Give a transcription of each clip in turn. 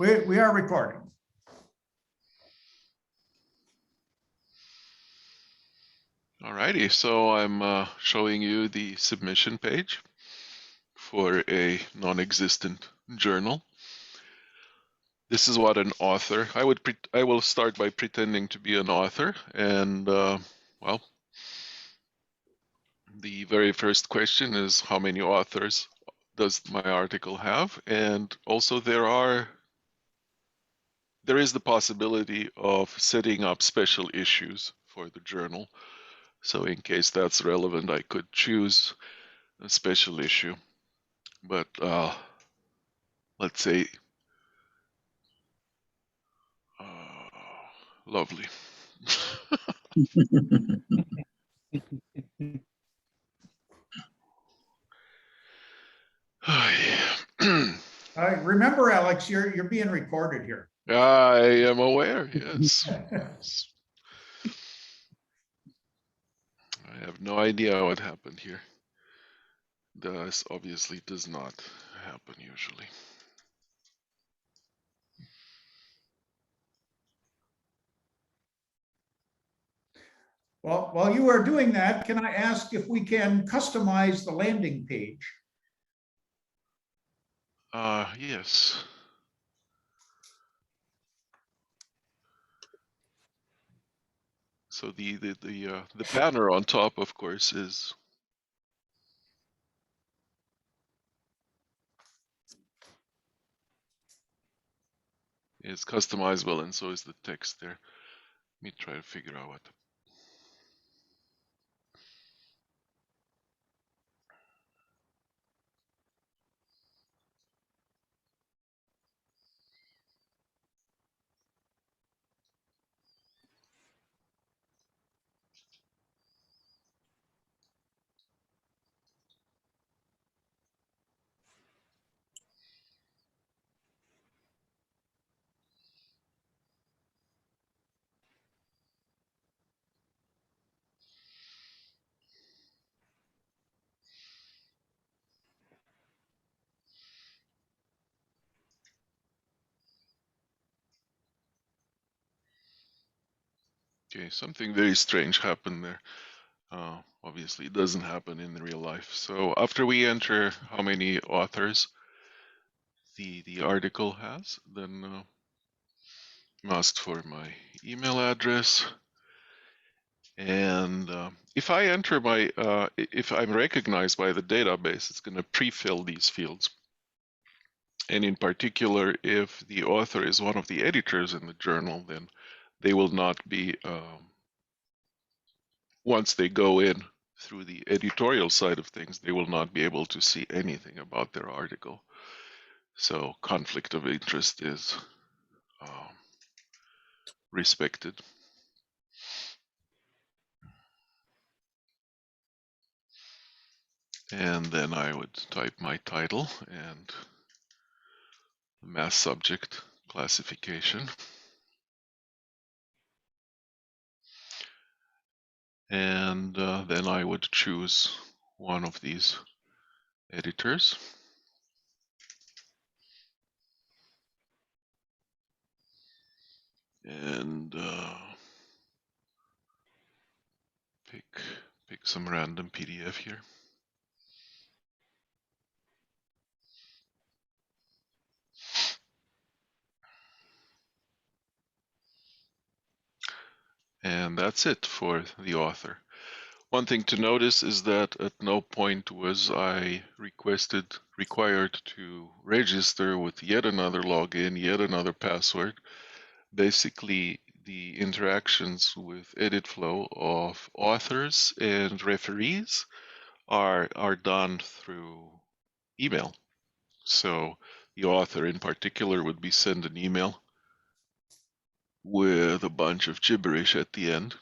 We are recording. Alrighty, so I'm showing you the submission page for a non-existent journal. This is what an author. I will start by pretending to be an author, and well, the very first question is how many authors does my article have, and also there is the possibility of setting up special issues for the journal. So in case that's relevant, I could choose a special issue. But let's say, lovely. Remember, Alex, you're being recorded here. I am aware, yes. Yes. I have no idea what happened here. This obviously does not happen usually. Well, while you are doing that, can I ask if we can customize the landing page? Yes. So the banner on top, of course, is customizable, and so is the text there. Let me try to figure out what. Okay, something very strange happened there. Obviously, it doesn't happen in real life. So after we enter how many authors the article has, then I'm asked for my email address. And if I enter if I'm recognized by the database, it's going to pre-fill these fields. And in particular, if the author is one of the editors in the journal, then they will not be, once they go in through the editorial side of things, they will not be able to see anything about their article. So conflict of interest is respected. And then I would type my title and mass subject classification. And then I would choose one of these editors. And pick some random PDF here. And that's it for the author. One thing to notice is that at no point was I required to register with yet another login, yet another password. Basically, the interactions with EditFlow of authors and referees are done through email. So the author in particular would be sent an email with a bunch of gibberish at the end.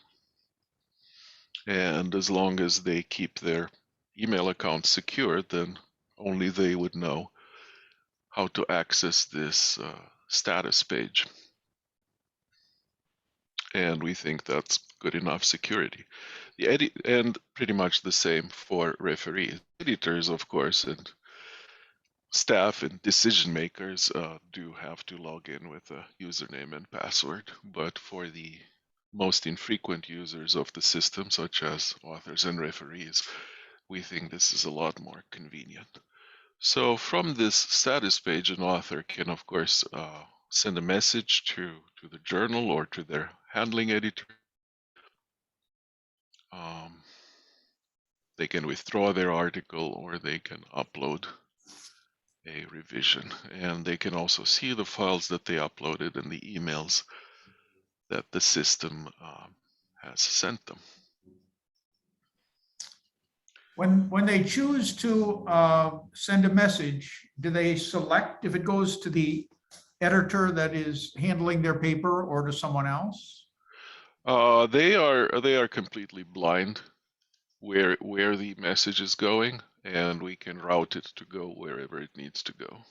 And as long as they keep their email account secure, then only they would know how to access this status page. And we think that's good enough security. And pretty much the same for referees. Editors, of course, and staff and decision makers do have to log in with a username and password, but for the most infrequent users of the system, such as authors and referees, we think this is a lot more convenient. So from this status page, an author can, of course, send a message to the journal or to their handling editor. They can withdraw their article or they can upload a revision, and they can also see the files that they uploaded and the emails that the system has sent them. When they choose to send a message, do they select if it goes to the editor that is handling their paper or to someone else? They are completely blind where the message is going, and we can route it to go wherever it needs to go.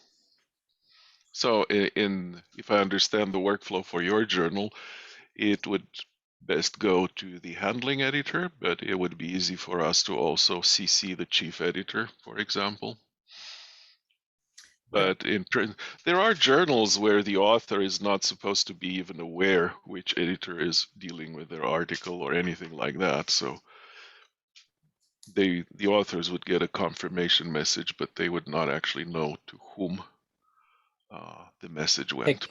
So if I understand the workflow for your journal, it would best go to the handling editor, but it would be easy for us to also CC the chief editor, for example. But there are journals where the author is not supposed to be even aware which editor is dealing with their article or anything like that. So the authors would get a confirmation message, but they would not actually know to whom the message went.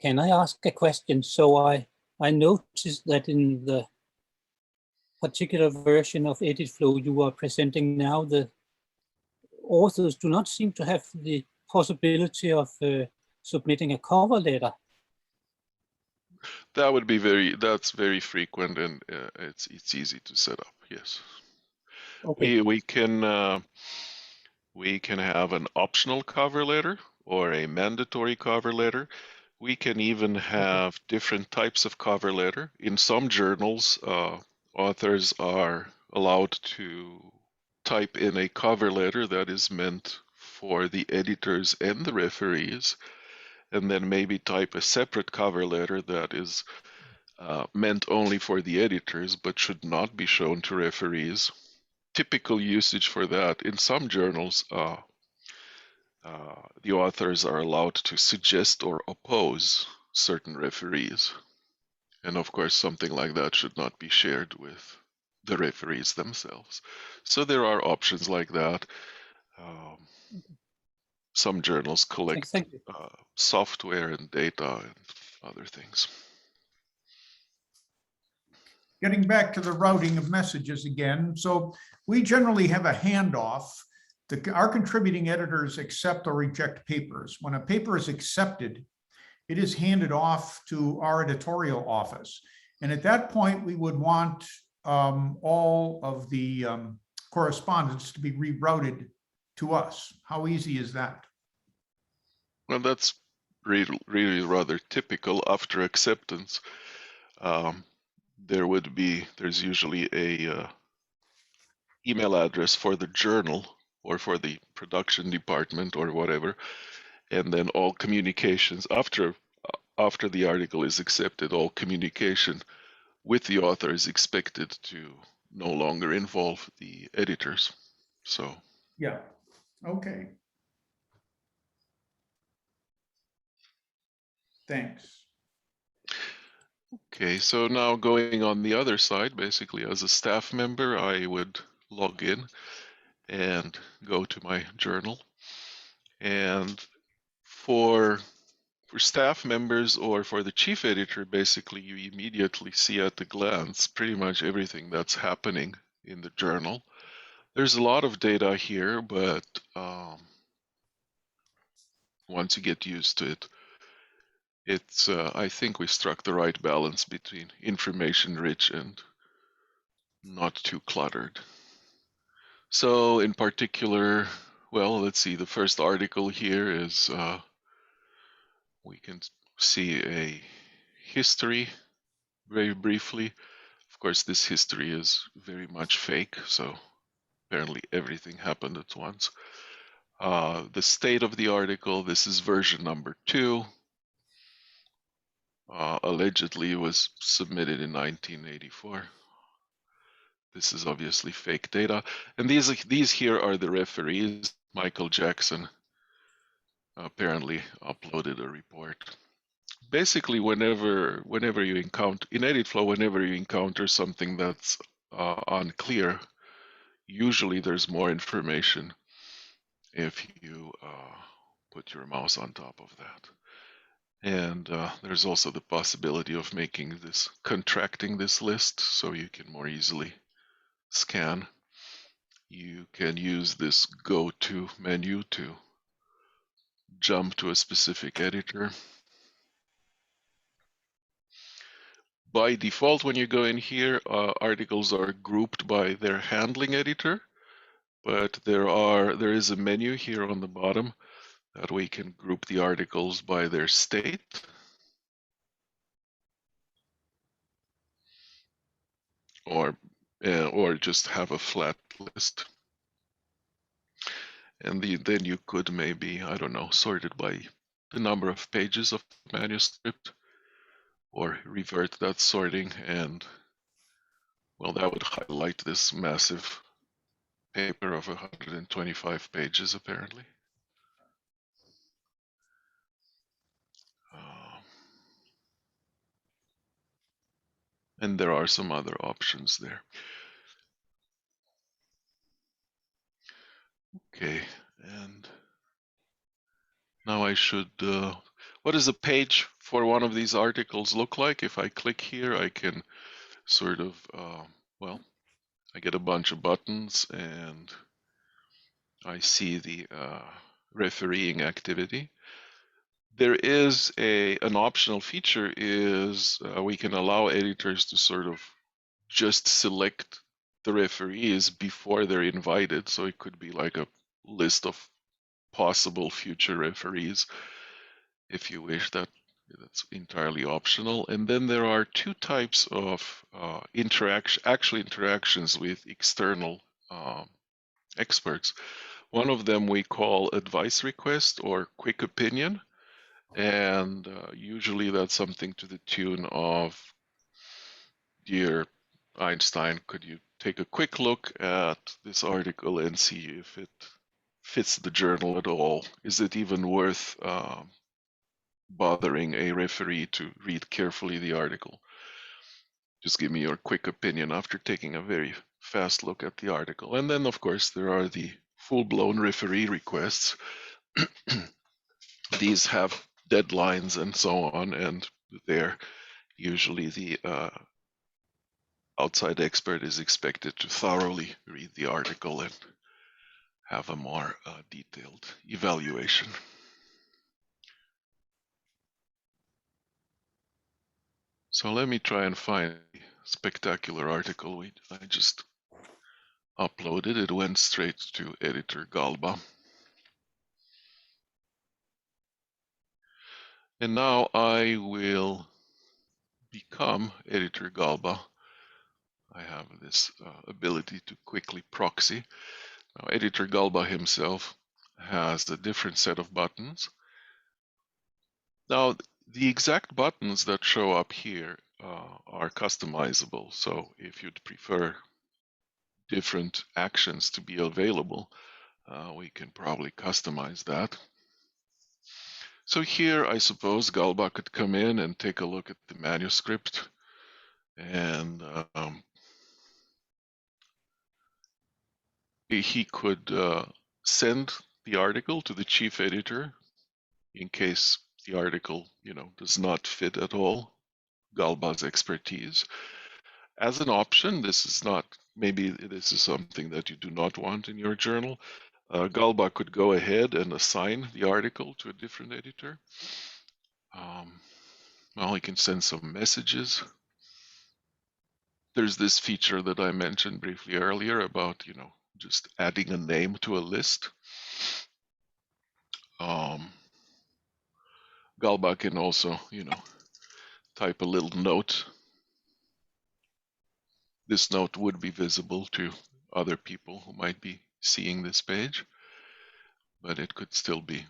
Can I ask a question? So I noticed that in the particular version of EditFlow you are presenting now, the authors do not seem to have the possibility of submitting a cover letter. That would be that's very frequent, and it's easy to set up. Yes. Okay. We can have an optional cover letter or a mandatory cover letter. We can even have different types of cover letter. In some journals, authors are allowed to type in a cover letter that is meant for the editors and the referees, and then maybe type a separate cover letter that is meant only for the editors but should not be shown to referees. Typical usage for that in some journals, the authors are allowed to suggest or oppose certain referees. And of course, something like that should not be shared with the referees themselves. So there are options like that. Some journals collect software and data and other things. Getting back to the routing of messages again. So we generally have a handoff. Our contributing editors accept or reject papers. When a paper is accepted, it is handed off to our editorial office. And at that point, we would want all of the correspondence to be rerouted to us. How easy is that? Well, that's really rather typical. After acceptance, there's usually a email address for the journal or for the production department or whatever, and then all communications after the article is accepted, all communication with the author is expected to no longer involve the editors. So yeah, okay. Thanks. okay, so now going on the other side, basically as a staff member, I would log in and go to my journal. And for staff members or for the chief editor, basically you immediately see at a glance pretty much everything that's happening in the journal. There's a lot of data here, but once you get used to it, it's I think we struck the right balance between information rich and not too cluttered. So in particular, well, let's see, the first article here is we can see a history very briefly. Of course, this history is very much fake, so apparently everything happened at once. The state of the article, this is version number 2. Allegedly was submitted in 1984. This is obviously fake data. And these here are the referees. Michael Jackson apparently uploaded a report. Basically, whenever you encounter in EditFlow, whenever you encounter something that's unclear, usually there's more information if you put your mouse on top of that. And there's also the possibility of contracting this list so you can more easily scan. You can use this go to menu to jump to a specific editor. By default, when you go in here, articles are grouped by their handling editor, but there is a menu here on the bottom that we can group the articles by their state. Or just have a flat list. And then you could maybe, I don't know, sort it by the number of pages of the manuscript, or revert that sorting, and well, that would highlight this massive paper of 125 pages apparently. And there are some other options there. Okay, and now I should, what does a page for one of these articles look like? If I click here, I can sort of, well, I get a bunch of buttons and I see the refereeing activity. There is an optional feature is we can allow editors to sort of just select the referees before they're invited. So it could be like a list of possible future referees if you wish. That's entirely optional. And then there are two types of interactions with external experts. One of them we call advice request or quick opinion. And usually that's something to the tune of, dear Einstein, could you take a quick look at this article and see if it fits the journal at all? Is it even worth bothering a referee to read carefully the article? Just give me your quick opinion after taking a very fast look at the article. And then, of course, there are the full-blown referee requests. These have deadlines and so on, and there usually the outside expert is expected to thoroughly read the article and have a more detailed evaluation. So let me try and find a spectacular article I just uploaded. It went straight to editor Galba. And now I will become editor Galba. I have this ability to quickly proxy. Now, editor Galba himself has a different set of buttons. Now, the exact buttons that show up here are customizable. So if you'd prefer different actions to be available, we can probably customize that. So here, I suppose Galba could come in and take a look at the manuscript, and he could send the article to the chief editor in case the article, does not fit at all Galba's expertise. As an option, maybe this is something that you do not want in your journal. Galba could go ahead and assign the article to a different editor. Well, he can send some messages. There's this feature that I mentioned briefly earlier about, just adding a name to a list. Galba can also, type a little note. This note would be visible to other people who might be seeing this page, but it could still be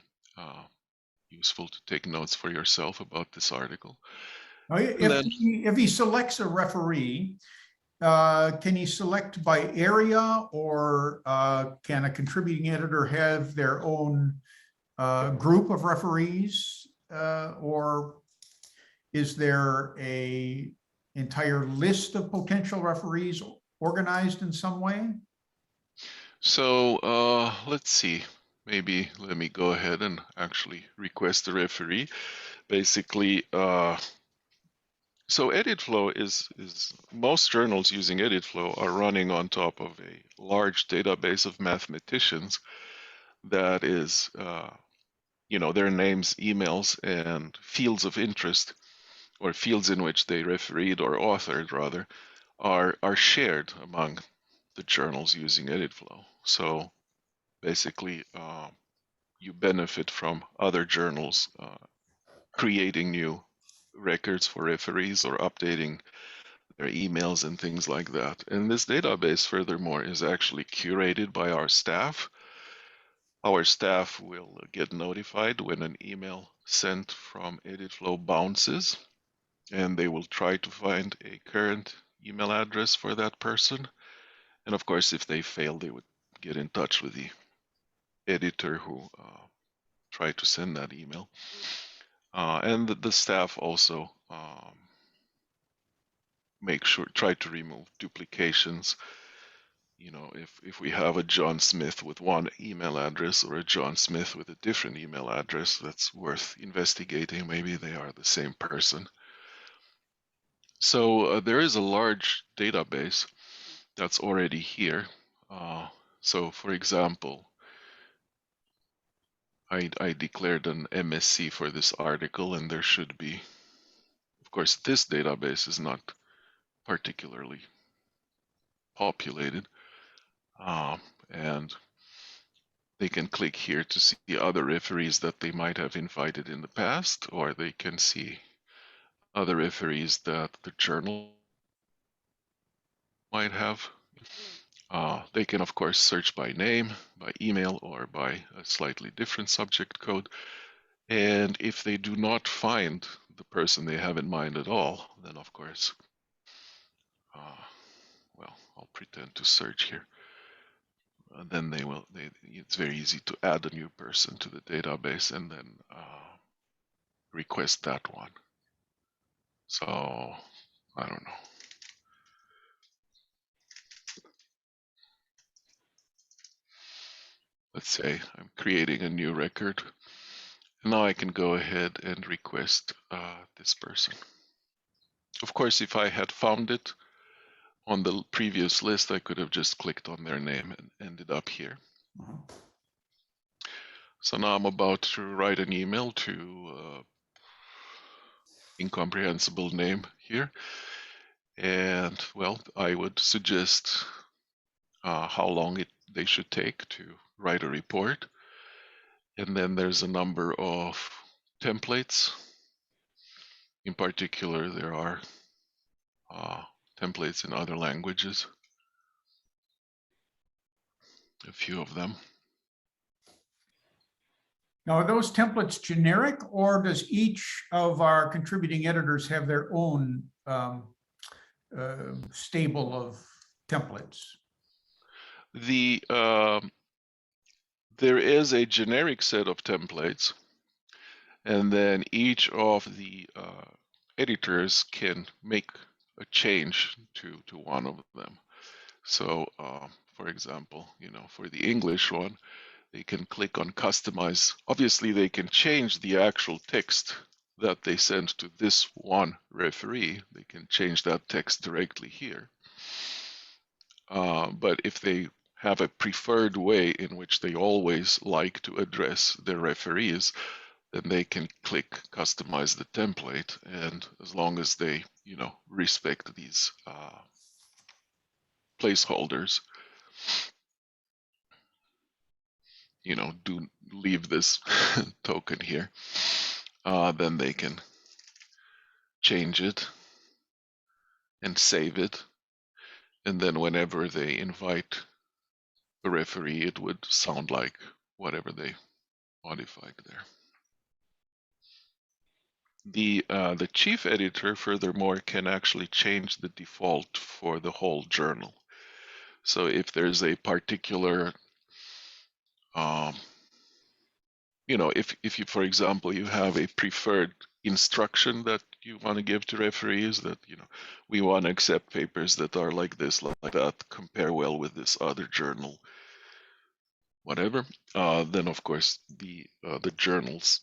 useful to take notes for yourself about this article. If he selects a referee, Can you select by area, or can a contributing editor have their own group of referees? Or is there a entire list of potential referees organized in some way? So let's see. Maybe let me go ahead and actually request a referee. Basically, so EditFlow is most journals using EditFlow are running on top of a large database of mathematicians that is, their names, emails, and fields of interest, or fields in which they refereed or authored rather, are shared among the journals using EditFlow. So basically, you benefit from other journals creating new records for referees or updating their emails and things like that. And this database, furthermore, is actually curated by our staff. Our staff will get notified when an email sent from EditFlow bounces, and they will try to find a current email address for that person. And of course, if they fail, they would get in touch with the editor who tried to send that email. And the staff also try to remove duplications. If we have a John Smith with one email address or a John Smith with a different email address, that's worth investigating. Maybe they are the same person. So there is a large database that's already here. So for example, I declared an MSC for this article, and there should be, of course, this database is not particularly populated. And they can click here to see other referees that they might have invited in the past, or they can see other referees that the journal might have. They can, of course, search by name, by email, or by a slightly different subject code. And if they do not find the person they have in mind at all, then of course, well, I'll pretend to search here. Then it's very easy to add a new person to the database and then request that one. So I don't know. Let's say I'm creating a new record. And now I can go ahead and request this person. Of course, if I had found it on the previous list, I could have just clicked on their name and ended up here. So now I'm about to write an email to incomprehensible name here. And well, I would suggest how long they should take to write a report. And then there's a number of templates. In particular, there are templates in other languages, a few of them. Now, are those templates generic, or does each of our contributing editors have their own stable of templates? There is a generic set of templates, and then each of the editors can make a change to one of them. So, for example, for the English one, they can click on customize. Obviously, they can change the actual text that they send to this one referee. They can change that text directly here. But if they have a preferred way in which they always like to address their referees, then they can click customize the template. And as long as they, respect these placeholders, do leave this token here, then they can change it and save it. And then whenever they invite a referee, it would sound like whatever they modified there. The chief editor, furthermore, can actually change the default for the whole journal. So if there's a particular, if you, for example, you have a preferred instruction that you want to give to referees, that we want to accept papers that are like this, like that, compare well with this other journal, whatever, then of course the journal's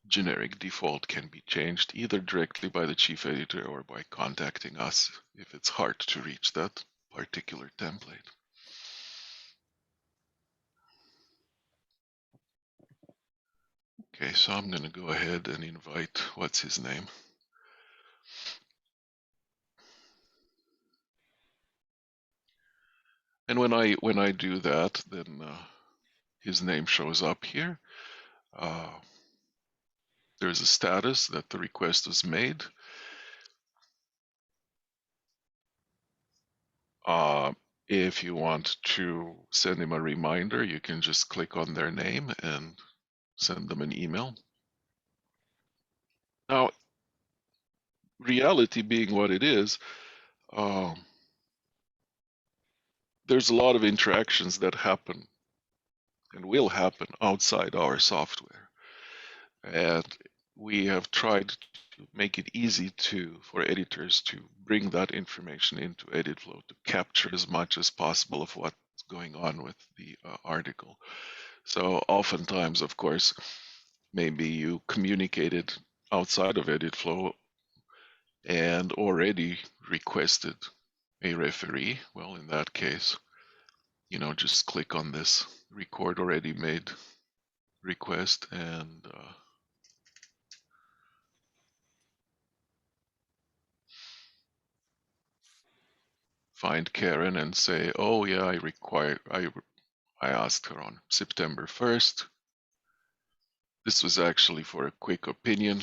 generic default can be changed either directly by the chief editor or by contacting us if it's hard to reach that particular template. Okay, so I'm going to go ahead and invite, what's his name? And when I do that, then his name shows up here. There's a status that the request was made. If you want to send him a reminder, you can just click on their name and send them an email. Now, reality being what it is, there's a lot of interactions that happen and will happen outside our software. And we have tried to make it easy for editors to bring that information into EditFlow to capture as much as possible of what's going on with the article. So oftentimes, of course, maybe you communicated outside of EditFlow and already requested a referee. Well, in that case, just click on this record already made request and find Karen and say, oh yeah, I asked her on September 1st. This was actually for a quick opinion.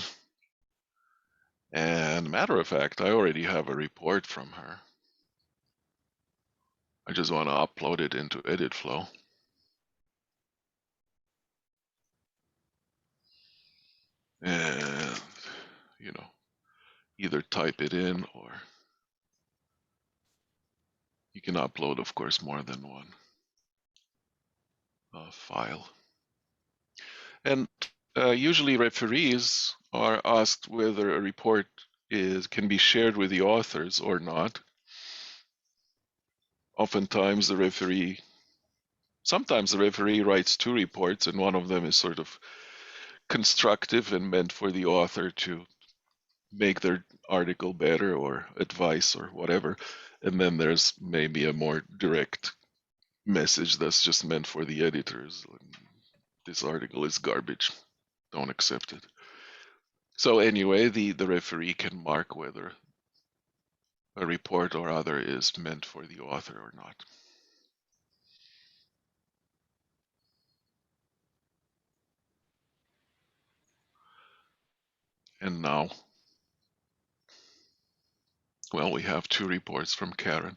And matter of fact, I already have a report from her. I just want to upload it into EditFlow. And, either type it in or you can upload, of course, more than one file. And usually referees are asked whether a report can be shared with the authors or not. Oftentimes sometimes the referee writes two reports and one of them is sort of constructive and meant for the author to make their article better or advice or whatever. And then there's maybe a more direct message that's just meant for the editors. This article is garbage. Don't accept it. So anyway, the referee can mark whether a report or other is meant for the author or not. And now, well, we have two reports from Karen.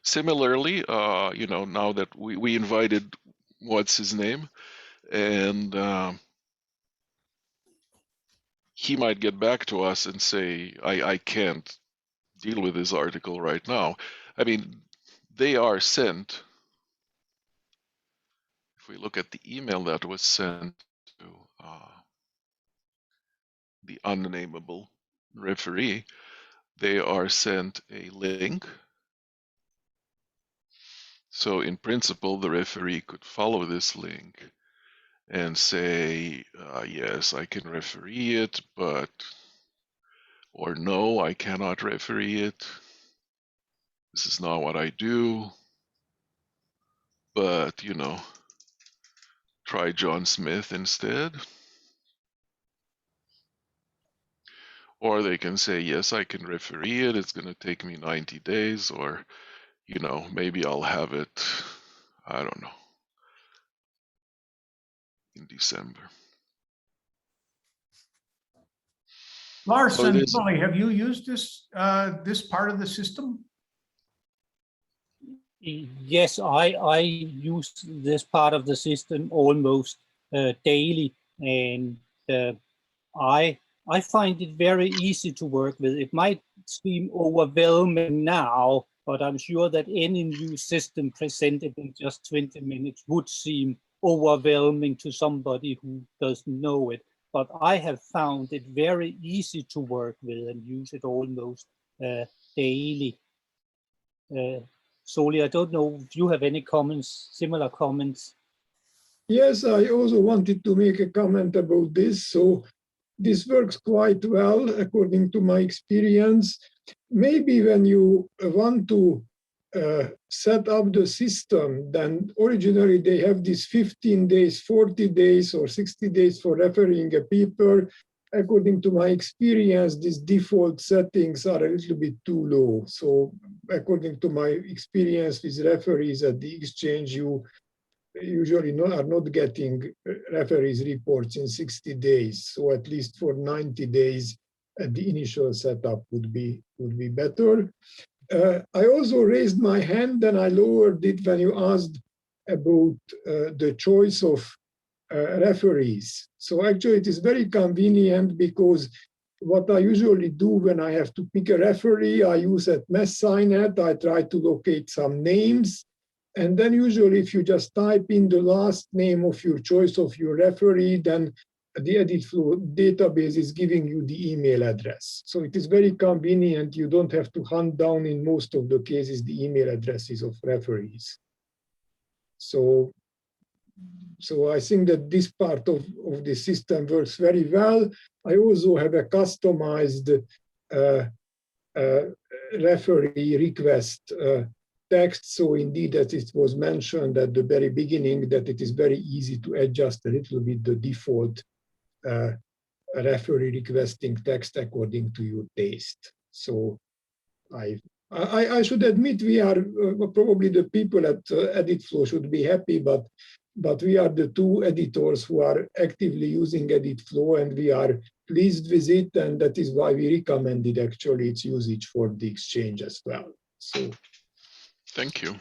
Similarly, now that we invited, what's his name, and he might get back to us and say, I can't deal with this article right now. I mean, they are sent. If we look at the email that was sent to the unnameable referee, they are sent a link. So in principle, the referee could follow this link and say, yes, I can referee it, or no, I cannot referee it. This is not what I do. But, try John Smith instead. Or they can say, yes, I can referee it. It's going to take me 90 days. Or, maybe I'll have it, I don't know, in December. Lars So and Polly, have you used this part of the system? Yes, I use this part of the system almost daily, and I find it very easy to work with. It might seem overwhelming now, but I'm sure that any new system presented in just 20 minutes would seem overwhelming to somebody who doesn't know it. But I have found it very easy to work with and use it almost daily. Soli, I don't know if you have any comments, similar comments. Yes, I also wanted to make a comment about this. So this works quite well according to my experience. Maybe when you want to set up the system, then originally they have this 15 days, 40 days, or 60 days for referring a paper. According to my experience, these default settings are a little bit too low. So according to my experience with referees at the exchange, you usually are not getting referees reports in 60 days. So at least for 90 days, the initial setup would be better. I also raised my hand and I lowered it when you asked about the choice of referees. So actually it is very convenient because what I usually do when I have to pick a referee, I use at Messinet, I try to locate some names. And then usually if you just type in the last name of your choice of your referee, then the EditFlow database is giving you the email address. So it is very convenient. You don't have to hunt down in most of the cases the email addresses of referees. So I think that this part of the system works very well. I also have a customized referee request text. So indeed, as it was mentioned at the very beginning, that it is very easy to adjust a little bit the default referee requesting text according to your taste. So I should admit we are probably the people at EditFlow should be happy, but we are the two editors who are actively using EditFlow and we are pleased with it, and that is why we recommended actually its usage for the exchange as well. So thank you.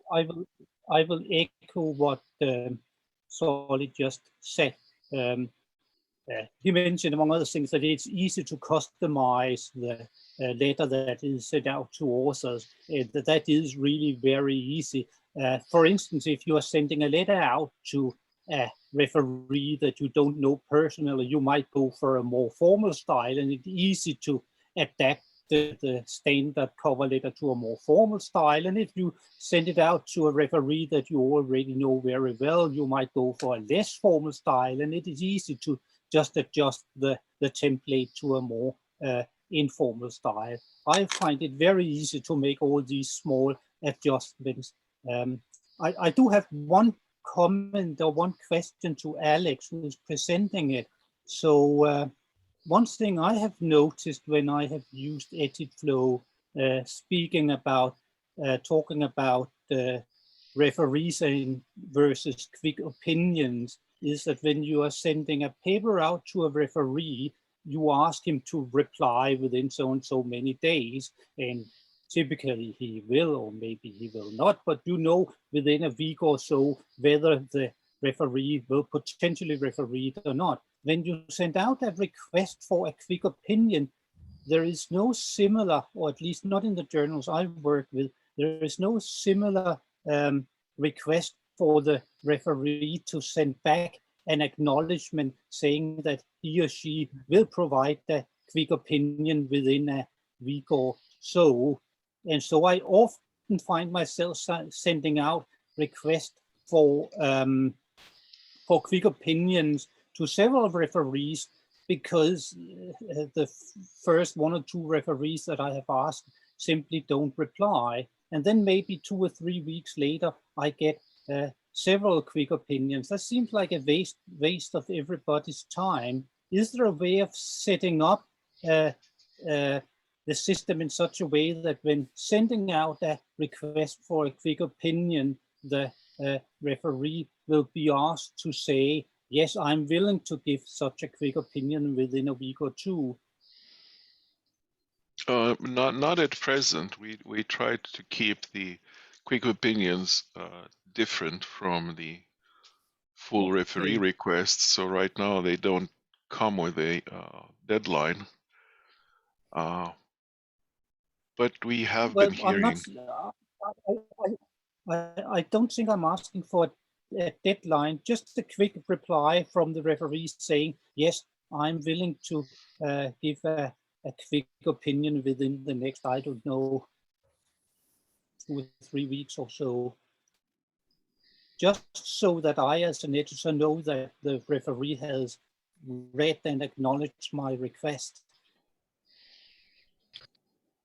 I will echo what Solid just said. He mentioned, among other things, that it's easy to customize the letter that is sent out to authors. That is really very easy. For instance, if you are sending a letter out to a referee that you don't know personally, you might go for a more formal style, and it's easy to adapt the standard cover letter to a more formal style. And if you send it out to a referee that you already know very well, you might go for a less formal style, and it is easy to just adjust the template to a more informal style. I find it very easy to make all these small adjustments. I do have one comment or one question to Alex, who is presenting it. So one thing I have noticed when I have used EditFlow, talking about referees versus quick opinions, is that when you are sending a paper out to a referee, you ask him to reply within so and so many days, and typically he will, or maybe he will not, but you know within a week or so whether the referee will potentially referee it or not. When you send out a request for a quick opinion, there is no similar, or at least not in the journals I work with, there is no similar request for the referee to send back an acknowledgement saying that he or she will provide the quick opinion within a week or so. And so I often find myself sending out requests for quick opinions to several referees, because the first one or two referees that I have asked simply don't reply. And then maybe 2 or 3 weeks later, I get several quick opinions. That seems like a waste of everybody's time. Is there a way of setting up the system in such a way that when sending out a request for a quick opinion, the referee will be asked to say, yes, I'm willing to give such a quick opinion within a week or two? Not at present. We tried to keep the quick opinions different from the full referee requests. So right now they don't come with a deadline. But we have Well, been I'm not. hearing. I don't think I'm asking for a deadline. Just a quick reply from the referee saying, yes, I'm willing to give a quick opinion within the next, I don't know, 2 or 3 weeks or so. Just so that I, as an editor, know that the referee has read and acknowledged my request.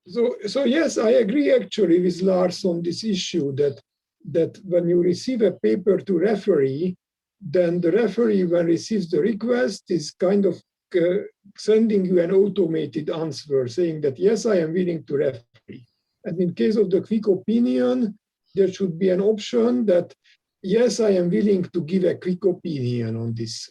So yes, I agree actually with Lars on this issue that when you receive a paper to referee, then the referee, when receives the request, is kind of sending you an automated answer saying that, yes, I am willing to referee. And in case of the quick opinion, there should be an option that, yes, I am willing to give a quick opinion on this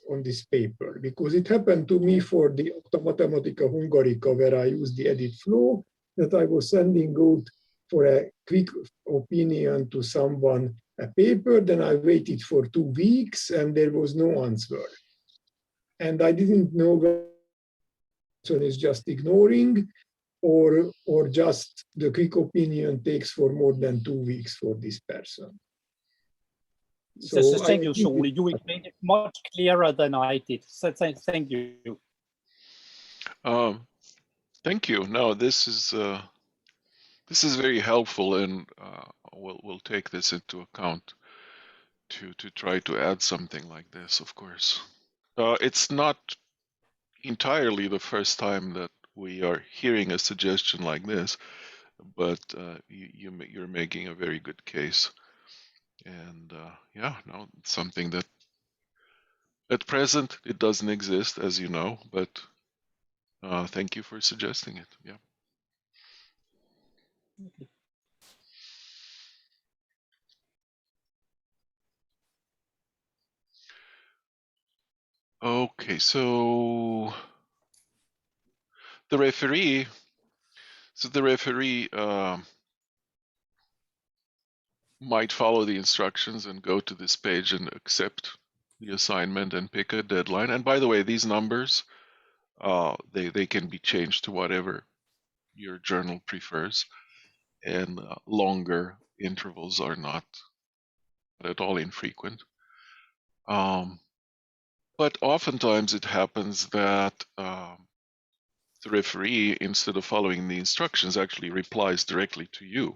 paper, because it happened to me for the Acta Mathematica Hungarica, where I used the EditFlow, that I was sending out for a quick opinion to someone a paper, then I waited for 2 weeks and there was no answer. And I didn't know whether the person is just ignoring or just the quick opinion takes for more than 2 weeks for this person. So thank you, Soli. You explained it much clearer than I did. So thank you. Thank you. No, this is very helpful, and we'll take this into account to try to add something like this. Of course, it's not entirely the first time that we are hearing a suggestion like this, but you're making a very good case, and yeah, no, it's something that at present it doesn't exist, as you know, but thank you for suggesting it. Yeah. Okay, so the referee. So the referee might follow the instructions and go to this page and accept the assignment and pick a deadline. And by the way, these numbers, they can be changed to whatever your journal prefers, and longer intervals are not at all infrequent. But oftentimes it happens that the referee, instead of following the instructions, actually replies directly to you.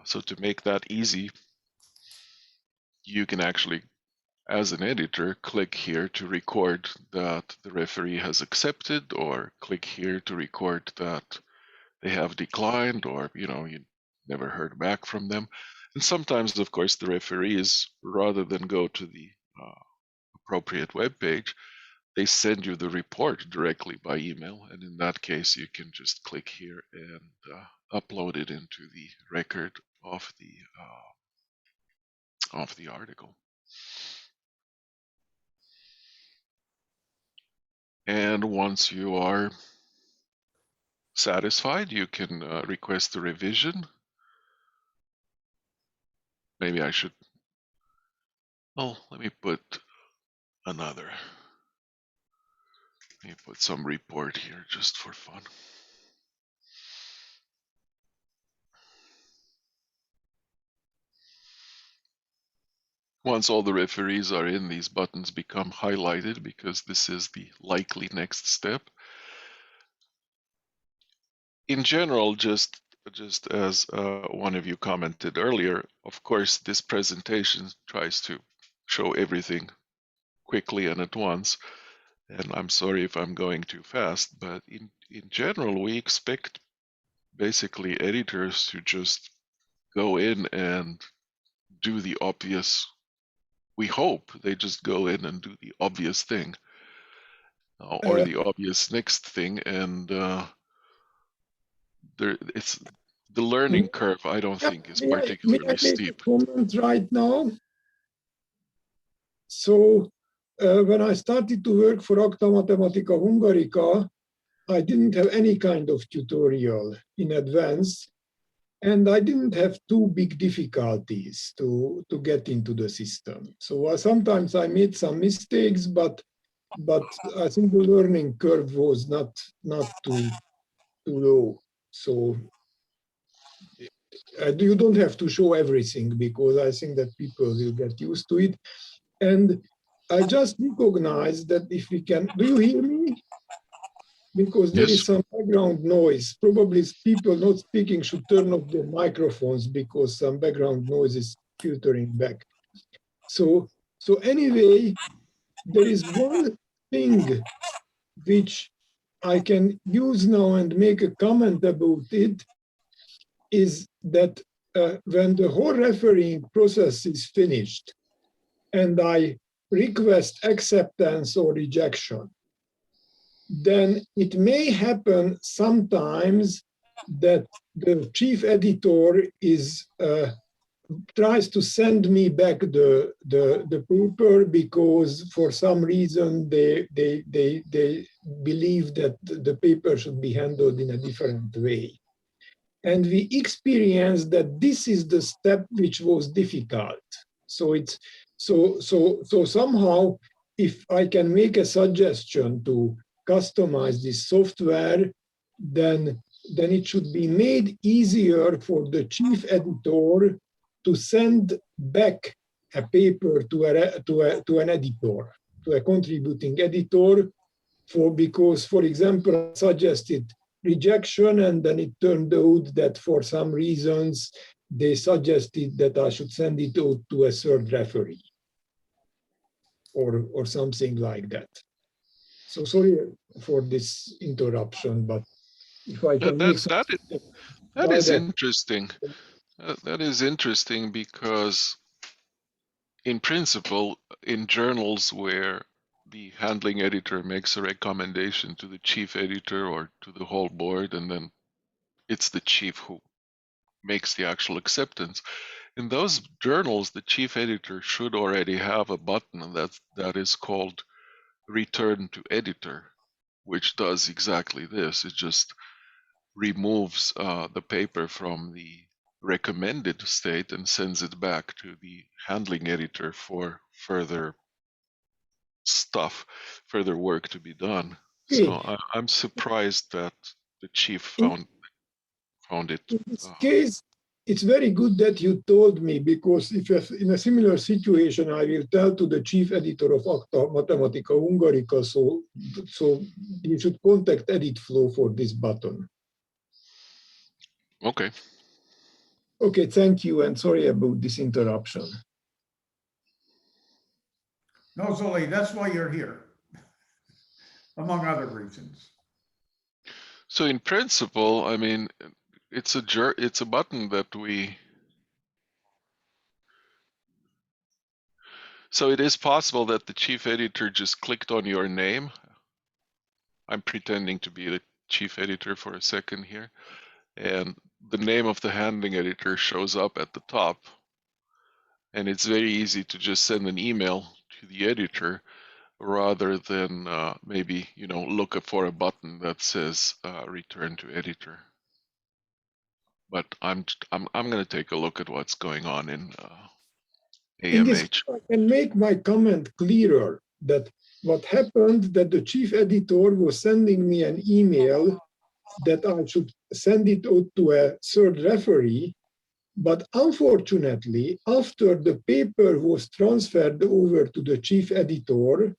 So to make that easy, you can actually, as an editor, click here to record that the referee has accepted, or click here to record that they have declined, or you never heard back from them. And sometimes, of course, the referees, rather than go to the appropriate web page, they send you the report directly by email, and in that case you can just click here and upload it into the record of the article. And once you are satisfied, you can request a revision. Maybe I should, oh, let me put another. Let me put some report here just for fun. Once all the referees are in, these buttons become highlighted because this is the likely next step. In general, just as one of you commented earlier, of course, this presentation tries to show everything quickly and at once. And I'm sorry if I'm going too fast, but in general, we expect basically editors to just go in and do the obvious. We hope they just go in and do the obvious thing, or the obvious next thing, and it's the learning curve. I don't think is particularly may I make steep. a comment right now? So when I started to work for Acta Mathematica Hungarica, I didn't have any kind of tutorial in advance, and I didn't have too big difficulties to get into the system. So sometimes I made some mistakes, but but I think the learning curve was not too low. So you don't have to show everything, because I think that people will get used to it. And I just recognize that if we can, do you hear me? Because there Yes. is some background noise. Probably people not speaking should turn off their microphones, because some background noise is filtering back. So anyway, there is one thing which I can use now and make a comment about it, is that when the whole refereeing process is finished and I request acceptance or rejection, then it may happen sometimes that the chief editor is tries to send me back the paper, because for some reason they believe that the paper should be handled in a different way. And we experienced that this is the step which was difficult. So it's so somehow, if I can make a suggestion to customize this software, then it should be made easier for the chief editor to send back a paper to an editor, to a contributing editor, because, for example, I suggested rejection, and then it turned out that for some reasons they suggested that I should send it out to a third referee, or something like that. So sorry for this interruption, but if I can make That is interesting. That is interesting, because in principle, in journals where the handling editor makes a recommendation to the chief editor or to the whole board, and then it's the chief who makes the actual acceptance. In those journals, the chief editor should already have a button that is called Return to Editor, which does exactly this. It just removes the paper from the recommended state and sends it back to the handling editor for further stuff, further work to be done. Okay. So I'm surprised that the chief found it. In this case, it's very good that you told me, because if in a similar situation, I will tell to the chief editor of Acta Mathematica Hungarica, so you should contact EditFlow for this button. Okay. Okay, thank you, and sorry about this interruption. No, Zoli, that's why you're here, among other reasons. So in principle, I mean, it's a button that we. So it is possible that the chief editor just clicked on your name. I'm pretending to be the chief editor for a second here, and the name of the handling editor shows up at the top. And it's very easy to just send an email to the editor, rather than maybe look for a button that says return to editor. But I'm going to take a look at what's going on in AMH. In this, I can make my comment clearer, that what happened, that the chief editor was sending me an email that I should send it out to a third referee, but unfortunately, after the paper was transferred over to the chief editor,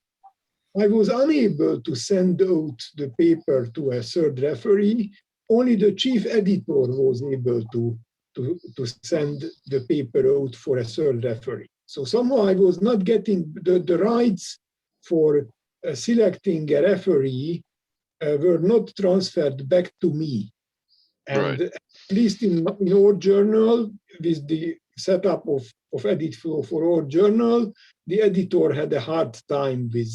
I was unable to send out the paper to a third referee. Only the chief editor was able to send the paper out for a third referee. So somehow I was not getting the rights for selecting a referee were not transferred back to me. And Right. at least in our journal, with the setup of EditFlow for our journal, the editor had a hard time with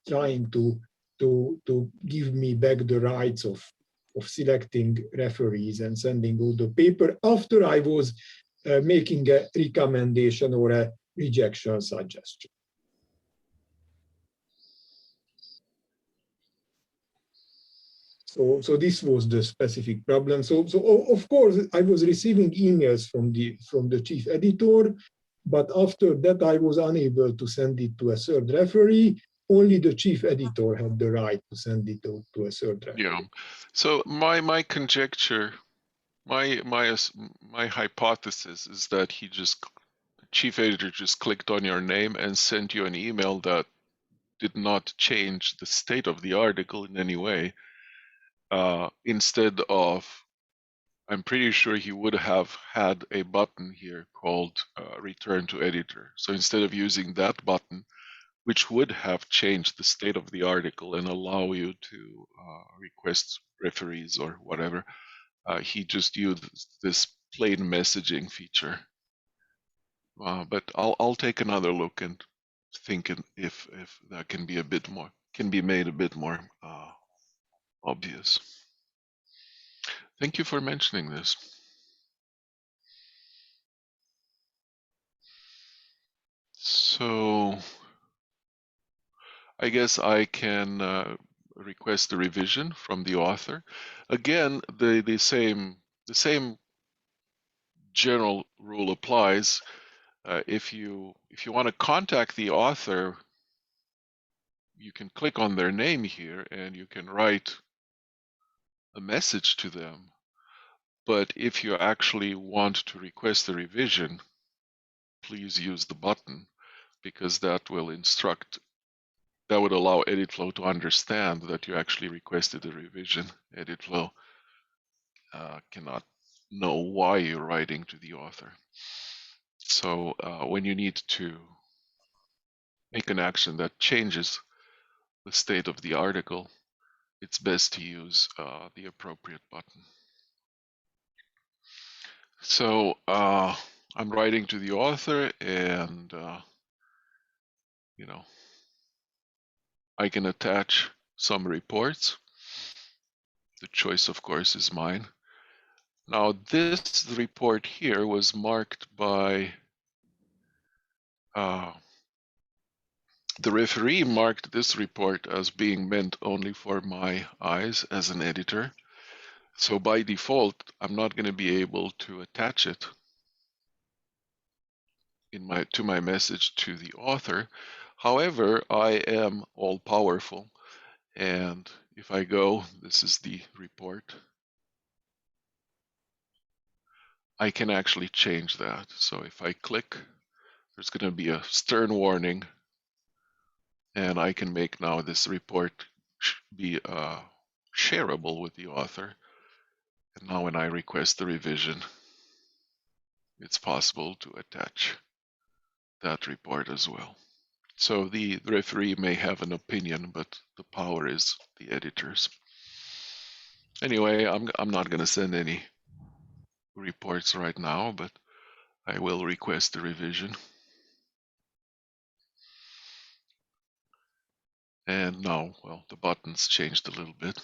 trying to give me back the rights of selecting referees and sending out the paper after I was making a recommendation or a rejection suggestion. So this was the specific problem. So of course I was receiving emails from the chief editor, but after that I was unable to send it to a third referee. only the chief editor had the right to send it out to a third referee. Yeah. So my conjecture, my hypothesis is that chief editor just clicked on your name and sent you an email that did not change the state of the article in any way. Instead of, I'm pretty sure he would have had a button here called return to editor. So instead of using that button, which would have changed the state of the article and allow you to request referees or whatever, he just used this plain messaging feature. But I'll take another look and think if that can be made a bit more obvious. Thank you for mentioning this. So I guess I can request a revision from the author. Again, the same general rule applies. If you want to contact the author, you can click on their name here and you can write a message to them. But if you actually want to request a revision, please use the button, because that will allow EditFlow to understand that you actually requested a revision. EditFlow cannot know why you're writing to the author. So when you need to make an action that changes the state of the article, it's best to use the appropriate button. So I'm writing to the author, and I can attach some reports. The choice, of course, is mine. Now, this report here was marked by the referee marked this report as being meant only for my eyes as an editor. So by default, I'm not going to be able to attach it to my message to the author. However, I am all powerful. And if I go, this is the report, I can actually change that. So if I click, there's going to be a stern warning, and I can make now this report be shareable with the author. And now when I request the revision, it's possible to attach that report as well. So the referee may have an opinion, but the power is the editor's. Anyway, I'm not going to send any reports right now, but I will request a revision. And now, well, the buttons changed a little bit.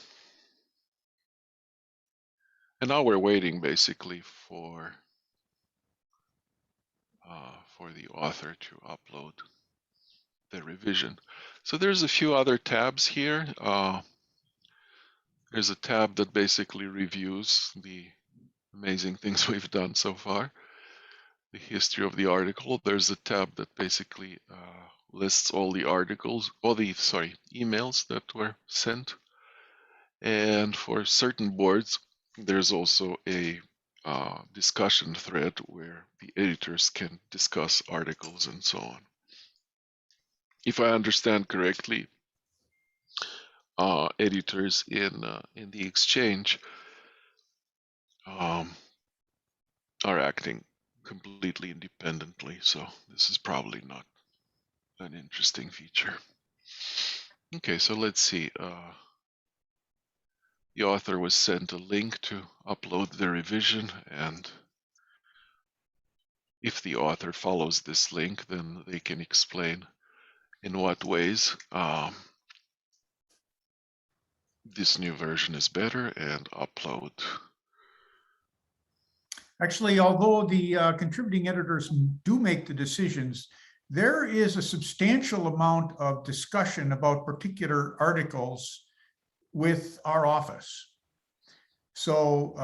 And now we're waiting basically for the author to upload the revision. So there's a few other tabs here. There's a tab that basically reviews the amazing things we've done so far, the history of the article. There's a tab that basically lists all the emails that were sent. And for certain boards, there's also a discussion thread where the editors can discuss articles and so on. If I understand correctly, editors in the Exchange are acting completely independently, so this is probably not an interesting feature. Okay, so let's see. The author was sent a link to upload the revision, and if the author follows this link, then they can explain in what ways this new version is better and upload. Actually, although the contributing editors do make the decisions, there is a substantial amount of discussion about particular articles with our office. So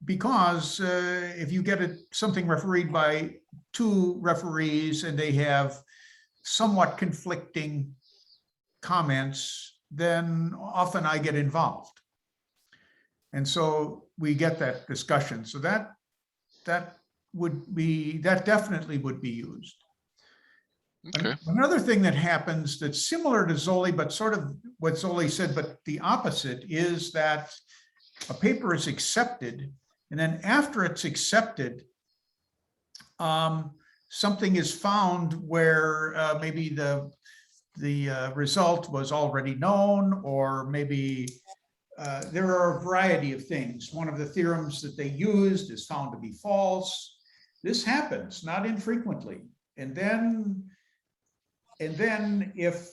because if you get something refereed by 2 referees and they have somewhat conflicting comments, then often I get involved. And so we get that discussion. So that definitely would be used. Okay. Another thing that happens that's similar to Zoli, but sort of what Zoli said, but the opposite, is that a paper is accepted, and then after it's accepted, something is found where maybe the result was already known, or maybe there are a variety of things. One of the theorems that they used is found to be false. This happens not infrequently. And then if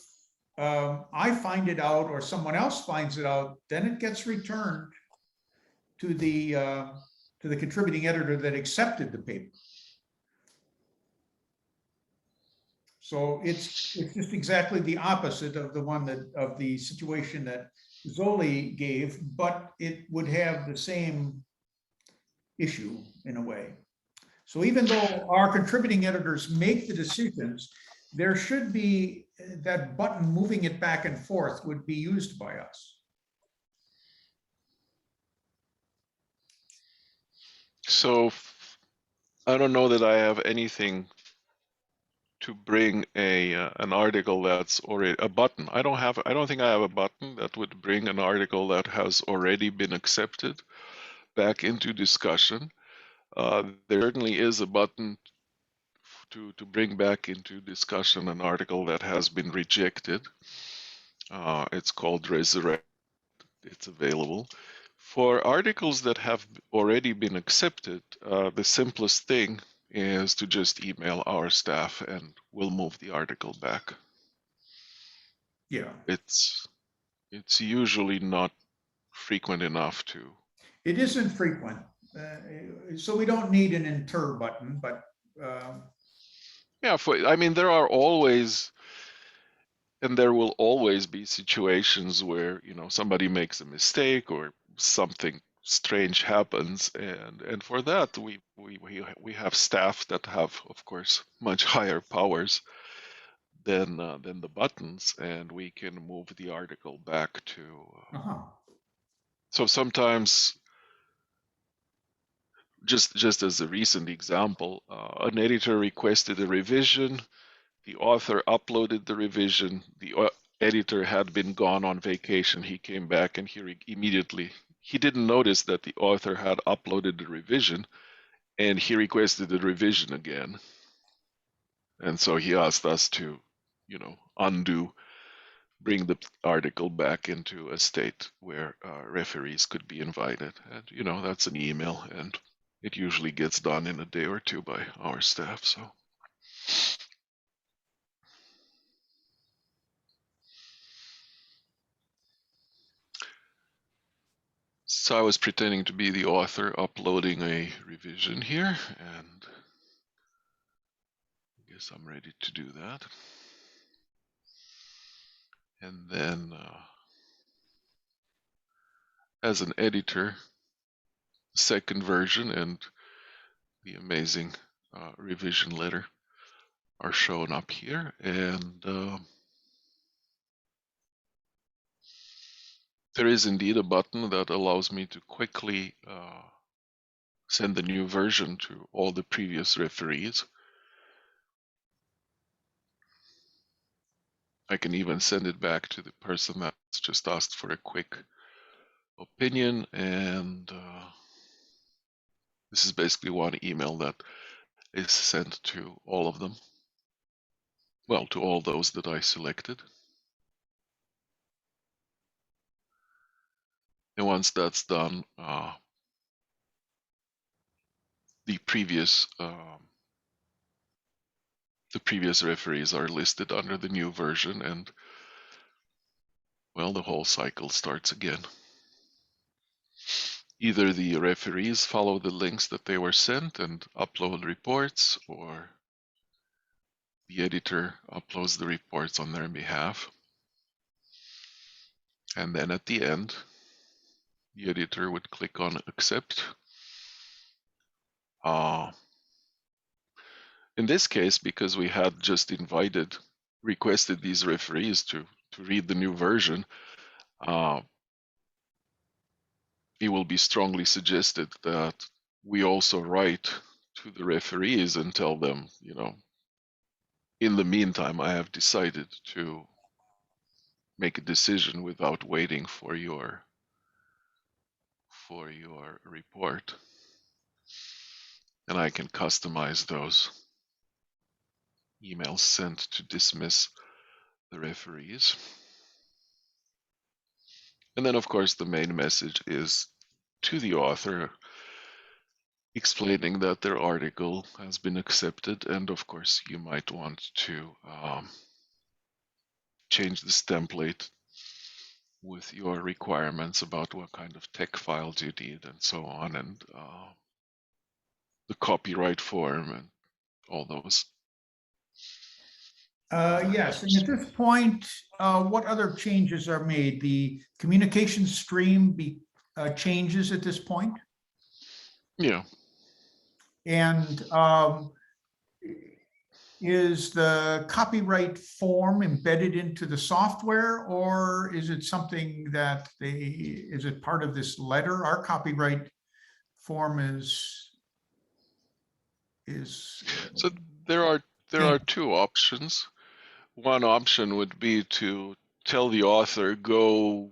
I find it out or someone else finds it out, then it gets returned to the contributing editor that accepted the paper. So it's just exactly the opposite of the situation that Zoli gave, but it would have the same issue in a way. So even though our contributing editors make the decisions, there should be that button moving it back and forth would be used by us. So I don't know that I have anything to bring an article that's already a button. I don't think I have a button that would bring an article that has already been accepted back into discussion. There certainly is a button to bring back into discussion an article that has been rejected. It's called Resurrect. It's available. For articles that have already been accepted, the simplest thing is to just email our staff and we'll move the article back. Yeah. It's usually not frequent enough to. It isn't frequent. So we don't need an inter button, but Yeah, I mean, there are always, and there will always be situations where, you know, somebody makes a mistake or something strange happens, and for that we have staff that have, of course, much higher powers than the buttons, and we can move the article back to. So sometimes, just as a recent example, an editor requested a revision. The author uploaded the revision. The editor had been gone on vacation. He came back and he didn't notice that the author had uploaded the revision, and he requested the revision again. And so he asked us to, you know, bring the article back into a state where referees could be invited. And, you know, that's an email, and it usually gets done in a day or two by our staff. So I was pretending to be the author uploading a revision here, and I guess I'm ready to do that. And then as an editor, second version and the amazing revision letter are shown up here, and there is indeed a button that allows me to quickly send the new version to all the previous referees. I can even send it back to the person that's just asked for a quick opinion, and this is basically one email that is sent to all of them. Well, to all those that I selected. And once that's done, the previous referees are listed under the new version, and well, the whole cycle starts again. Either the referees follow the links that they were sent and upload reports, or the editor uploads the reports on their behalf. And then at the end, the editor would click on accept. In this case, because we had just invited requested these referees to read the new version, it will be strongly suggested that we also write to the referees and tell them, you know, in the meantime, I have decided to make a decision without waiting for your report. And I can customize those emails sent to dismiss the referees. And then, of course, the main message is to the author, explaining that their article has been accepted. And of course, you might want to change this template with your requirements about what kind of tech files you need and so on, and the copyright form and all those. Yes, and at this point, what other changes are made? The communication stream changes at this point? Yeah. And is the copyright form embedded into the software, or is it something that is it part of this letter? Our copyright form is So there are two options. One option would be to tell the author, go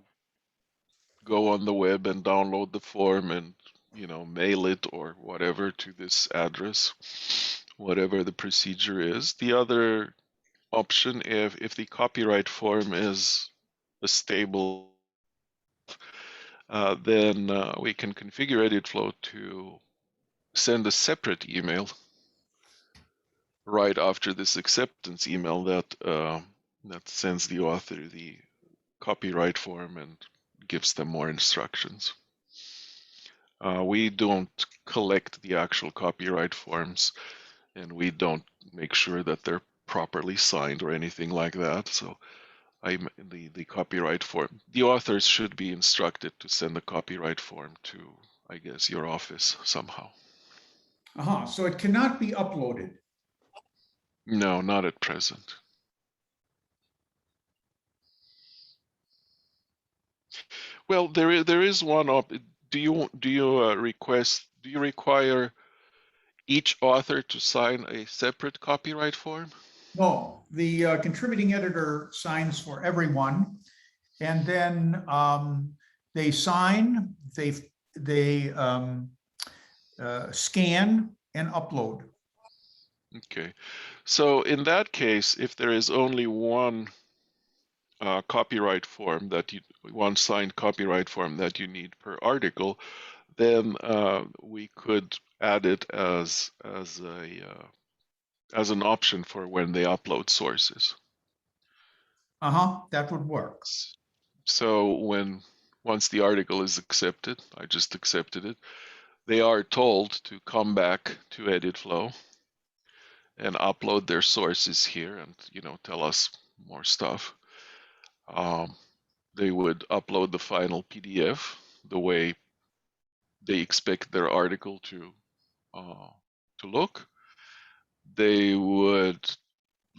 on the web and download the form and, you know, mail it or whatever to this address, whatever the procedure is. The other option, if the copyright form is a stable, then we can configure EditFlow to send a separate email right after this acceptance email that sends the author the copyright form and gives them more instructions. We don't collect the actual copyright forms, and we don't make sure that they're properly signed or anything like that. So the copyright form, the authors should be instructed to send the copyright form to, I guess, your office somehow. So it cannot be uploaded. No, not at present. Well, there is one do you require each author to sign a separate copyright form? No, the contributing editor signs for everyone, and then they sign, they scan and upload. Okay, so in that case, if there is only one copyright form one signed copyright form that you need per article, then we could add it as an option for when they upload sources. That would work. So once the article is accepted, I just accepted it, they are told to come back to EditFlow and upload their sources here and, you know, tell us more stuff. They would upload the final PDF the way they expect their article to look. They would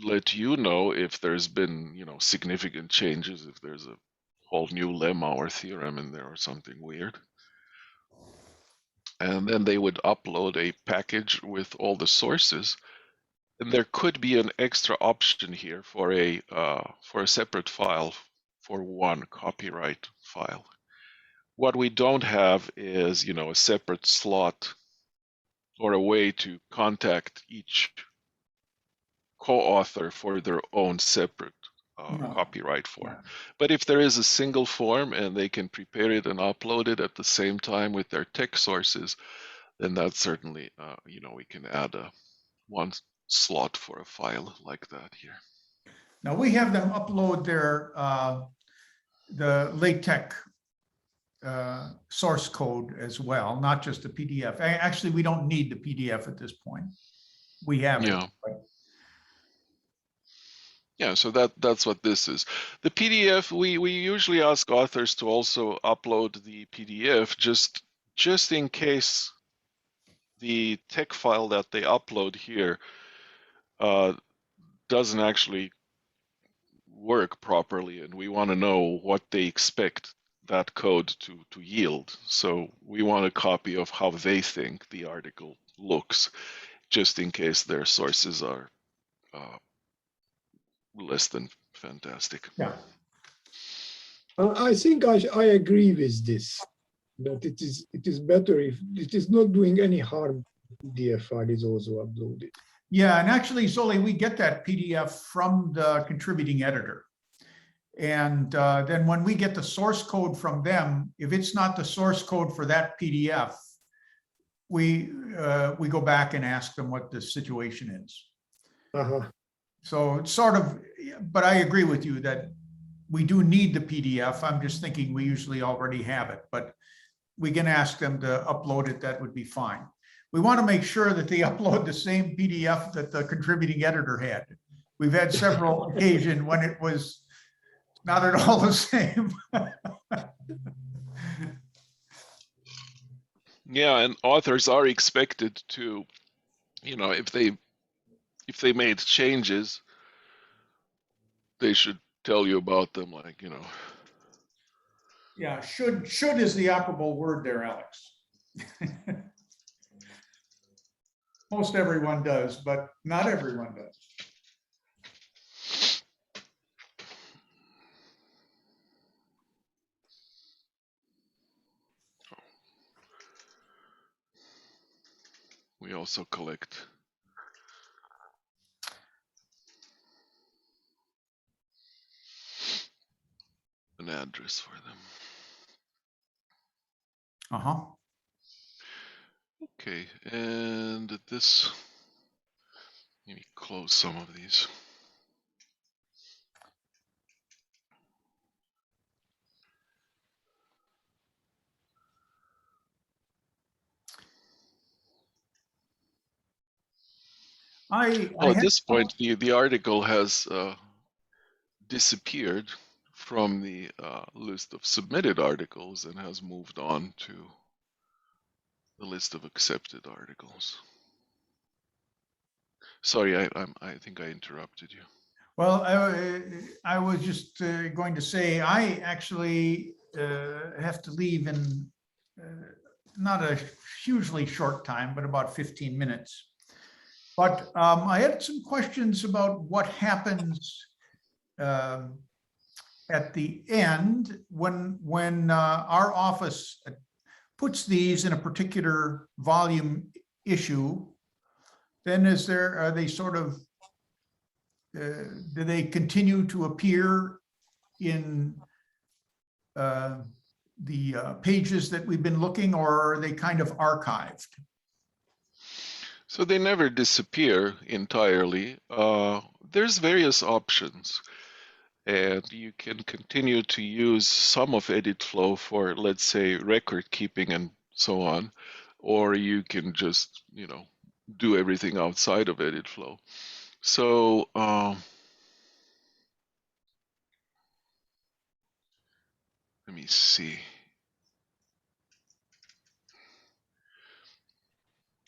let you know if there's been, you know, significant changes, if there's a whole new lemma or theorem in there or something weird. And then they would upload a package with all the sources. And there could be an extra option here for a separate file for one copyright file. What we don't have is, you know, a separate slot or a way to contact each co-author for their own separate copyright form. But if there is a single form and they can prepare it and upload it at the same time with their tech sources, then that's certainly, you know, we can add one slot for a file like that here. Now we have them upload their the LaTeX source code as well, not just the PDF. Actually, we don't need the PDF at this point. We have it. Yeah, so that's what this is. The PDF, we usually ask authors to also upload the PDF just in case the tech file that they upload here doesn't actually work properly, and we want to know what they expect that code to yield. So we want a copy of how they think the article looks, just in case their sources are less than fantastic. Yeah. I think I agree with this, that it is better if it is not doing any harm. PDF file is also uploaded. Yeah, and actually, Zoli, we get that PDF from the contributing editor. And then when we get the source code from them, if it's not the source code for that PDF, we go back and ask them what the situation is. Uh-huh. So it's sort of, but I agree with you that we do need the PDF. I'm just thinking we usually already have it, but we can ask them to upload it. That would be fine. We want to make sure that they upload the same PDF that the contributing editor had. We've had several occasions when it was not at all the same. Yeah, and authors are expected to, you know, if they made changes, they should tell you about them, like, you know. Yeah, should is the operable word there, Alex. Most everyone does, but not everyone does. We also collect an address for them. Uh-huh. Okay, and this, let me close some of these. At this point, the article has disappeared from the list of submitted articles and has moved on to the list of accepted articles. Sorry, I think I interrupted you. Well, I was just going to say, I actually have to leave in not a hugely short time, but about 15 minutes. But I had some questions about what happens at the end when our office puts these in a particular volume issue. Then are they sort of, do they continue to appear in the pages that we've been looking, or are they kind of archived? So they never disappear entirely. There's various options, and you can continue to use some of EditFlow for, let's say, record keeping and so on, or you can just, you know, do everything outside of EditFlow. So let me see.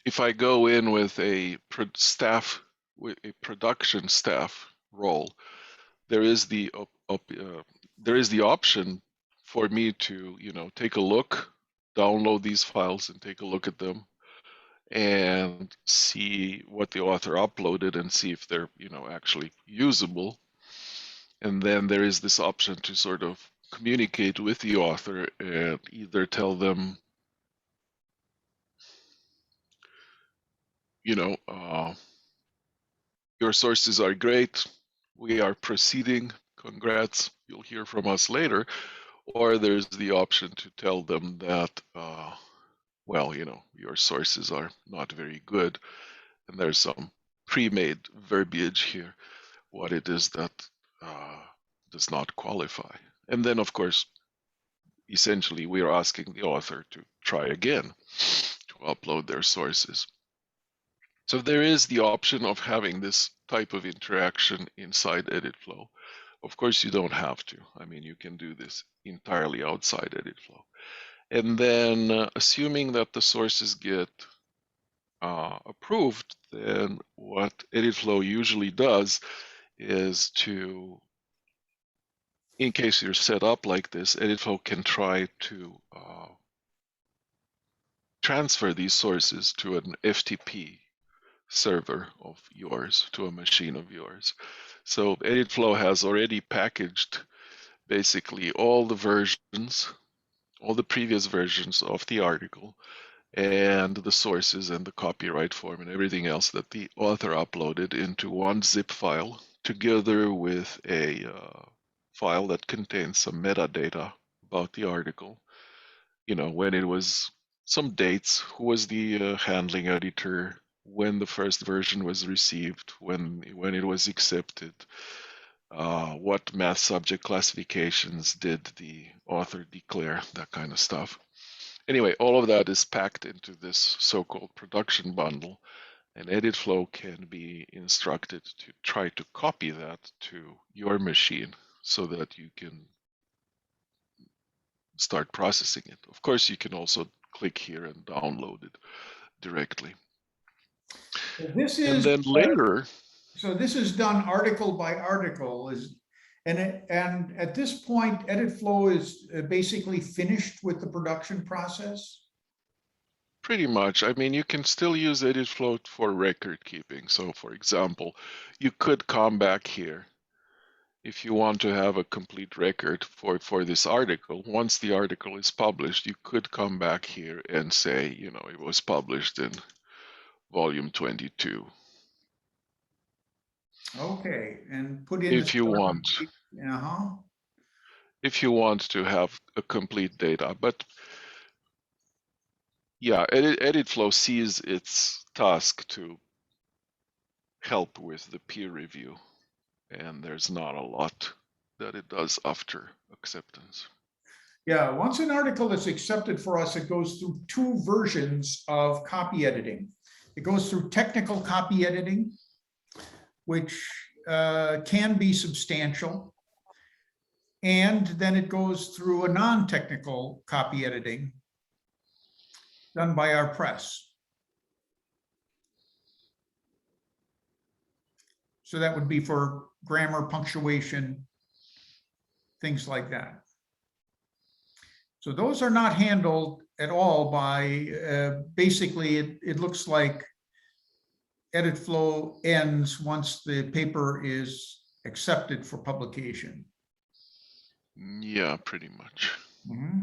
If I go in with a production staff role, there is the option for me to, you know, take a look, download these files and take a look at them and see what the author uploaded and see if they're, you know, actually usable. And then there is this option to sort of communicate with the author and either tell them, you know, your sources are great, we are proceeding, congrats, you'll hear from us later. Or there's the option to tell them that, well, you know, your sources are not very good, and there's some pre-made verbiage here, what it is that does not qualify. And then, of course, essentially, we are asking the author to try again to upload their sources. So there is the option of having this type of interaction inside EditFlow. Of course, you don't have to. I mean, you can do this entirely outside EditFlow. And then assuming that the sources get approved, then what EditFlow usually does is to in case you're set up like this, EditFlow can try to transfer these sources to an FTP server of yours, to a machine of yours. So EditFlow has already packaged basically all the versions, all the previous versions of the article, and the sources and the copyright form and everything else that the author uploaded into one zip file, together with a file that contains some metadata about the article. You know, when it was, some dates, who was the handling editor, when the first version was received, when it was accepted, what math subject classifications did the author declare, that kind of stuff. Anyway, all of that is packed into this so-called production bundle, and EditFlow can be instructed to try to copy that to your machine so that you can start processing it. Of course, you can also click here and download it directly. This And is, then later, so this is done article by article, and at this point, EditFlow is basically finished with the production process? pretty much, I mean, you can still use EditFlow for record keeping. So for example, you could come back here if you want to have a complete record for this article. Once the article is published, you could come back here and say, you know, it was published in volume 22. Okay, and put in If you want. Uh-huh. If you want to have a complete data. But yeah, EditFlow sees its task to help with the peer review, and there's not a lot that it does after acceptance. Yeah, once an article is accepted for us, it goes through two versions of copy editing. It goes through technical copy editing, which can be substantial. And then it goes through a non-technical copy editing done by our press. So that would be for grammar, punctuation, things like that. So those are not handled at all by, basically, it looks like EditFlow ends once the paper is accepted for publication. Yeah, pretty much. Mm-hmm.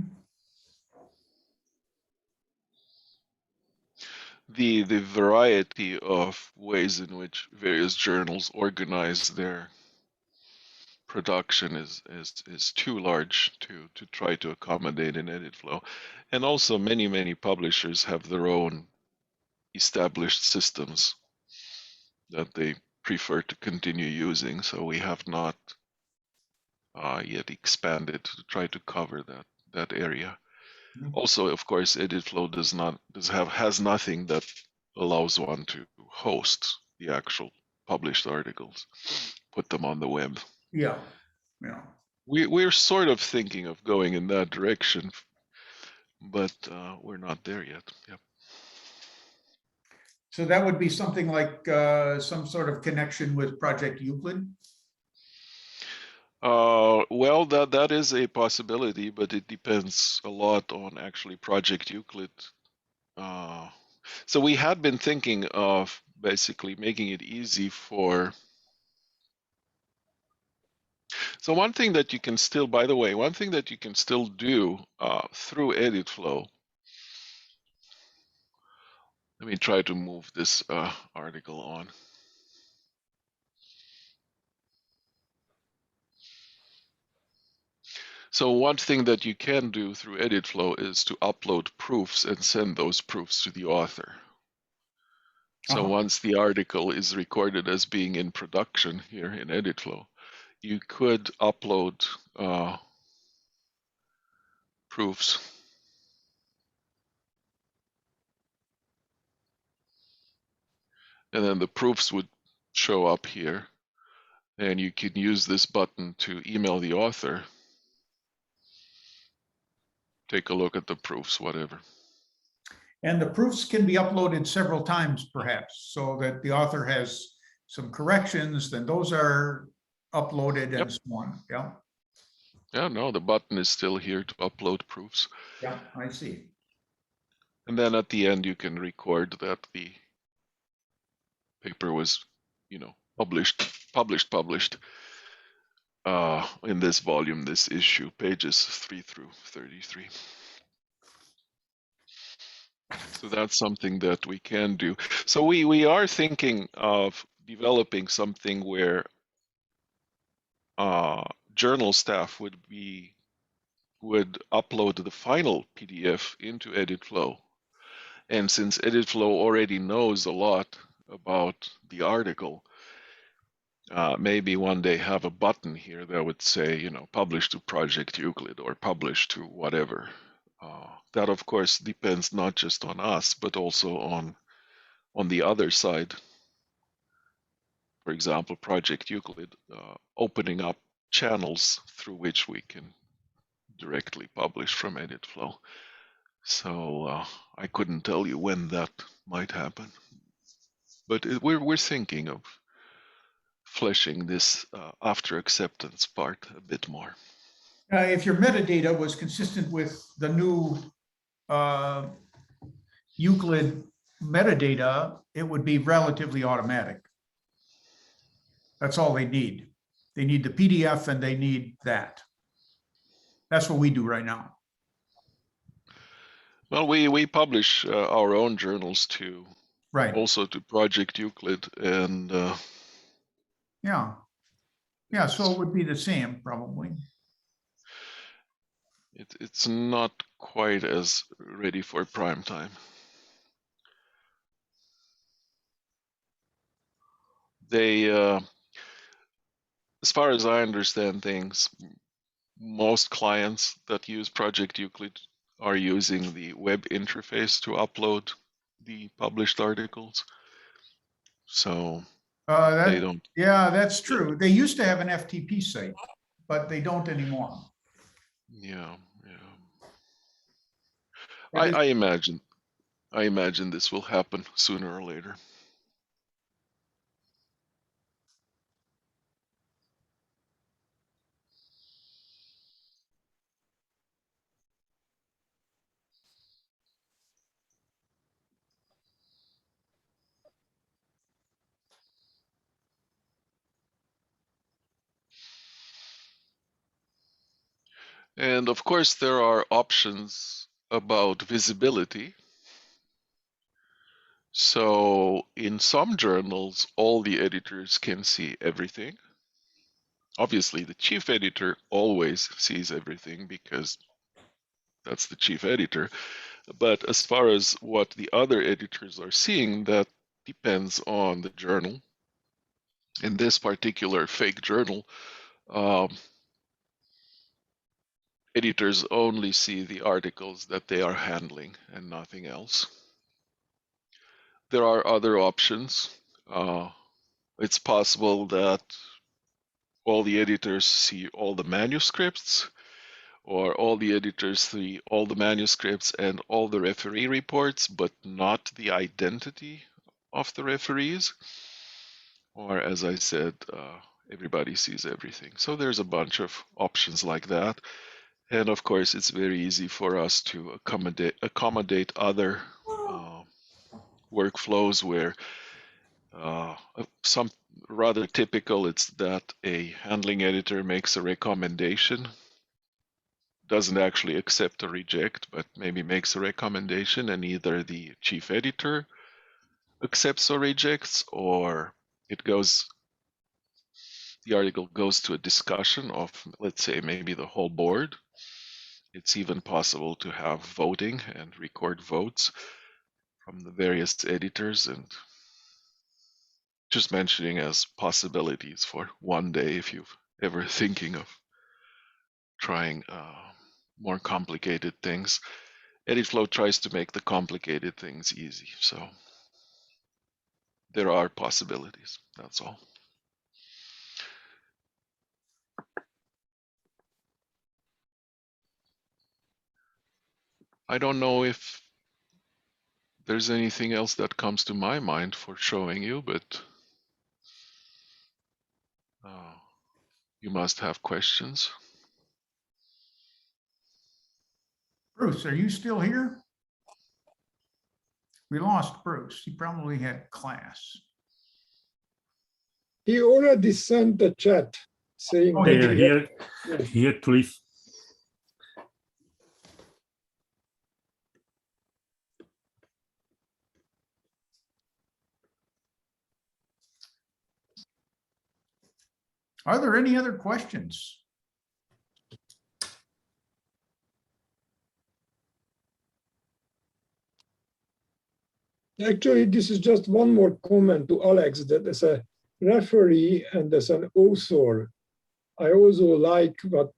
The variety of ways in which various journals organize their production is too large to try to accommodate in EditFlow. And also many publishers have their own established systems that they prefer to continue using. So we have not yet expanded to try to cover that area. Mm-hmm. Also, of course, EditFlow has nothing that allows one to host the actual published articles, put them on the web. Yeah, yeah. We're sort of thinking of going in that direction, but we're not there yet. Yep. So that would be something like some sort of connection with Project Euclid? Well, that is a possibility, but it depends a lot on actually Project Euclid. So we had been thinking of basically making it easy for. So one thing that you can still, by the way, one thing that you can still do through EditFlow. Let me try to move this article on. So one thing that you can do through EditFlow is to upload proofs and send those proofs to the author. So once the article is recorded as being in production here in EditFlow, you could upload proofs. And then the proofs would show up here. And you can use this button to email the author. Take a look at the proofs, whatever. And the proofs can be uploaded several times, perhaps, so that the author has some corrections, then those are uploaded and so on. Yeah. Yeah, no, the button is still here to upload proofs. Yeah, I see. And then at the end, you can record that the paper was, published in this volume, this issue, pages 3 through 33. So that's something that we can do. So we are thinking of developing something where journal staff would upload the final PDF into EditFlow. And since EditFlow already knows a lot about the article, maybe one day have a button here that would say, publish to Project Euclid or publish to whatever. That of course depends not just on us, but also on the other side. For example, Project Euclid opening up channels through which we can directly publish from EditFlow. So I couldn't tell you when that might happen, but we're thinking of fleshing this after acceptance part a bit more. If your metadata was consistent with the new Euclid metadata, it would be relatively automatic. That's all they need. They need the PDF and they need that. That's what we do right now. Well, we publish our own journals too, Right. also to Project Euclid, and Yeah. Yeah, so it would be the same probably. it's not quite as ready for prime time. They, as far as I understand things, most clients that use Project Euclid are using the web interface to upload the published articles. So they don't. Yeah, that's true. They used to have an FTP site, but they don't anymore. Yeah. I imagine this will happen sooner or later. And of course, there are options about visibility. So in some journals, all the editors can see everything. Obviously, the chief editor always sees everything because that's the chief editor. But as far as what the other editors are seeing, that depends on the journal. In this particular fake journal, editors only see the articles that they are handling and nothing else. There are other options. It's possible that all the editors see all the manuscripts, or all the editors see all the manuscripts and all the referee reports, but not the identity of the referees. Or as I said, everybody sees everything. So there's a bunch of options like that. And of course, it's very easy for us to accommodate other workflows where some rather typical, it's that a handling editor makes a recommendation, doesn't actually accept or reject, but maybe makes a recommendation, and either the chief editor accepts or rejects, or the article goes to a discussion of, let's say, maybe the whole board. It's even possible to have voting and record votes from the various editors, and just mentioning as possibilities for one day if you've ever thinking of trying more complicated things. EditFlow tries to make the complicated things easy, so there are possibilities, that's all. I don't know if there's anything else that comes to my mind for showing you, but you must have questions. Bruce, are you still here? We lost Bruce. He probably had class. He already sent a chat saying Oh, that he did. He had to leave. Are there any other questions? Actually, this is just one more comment to Alex, that as a referee and as an author, I also like what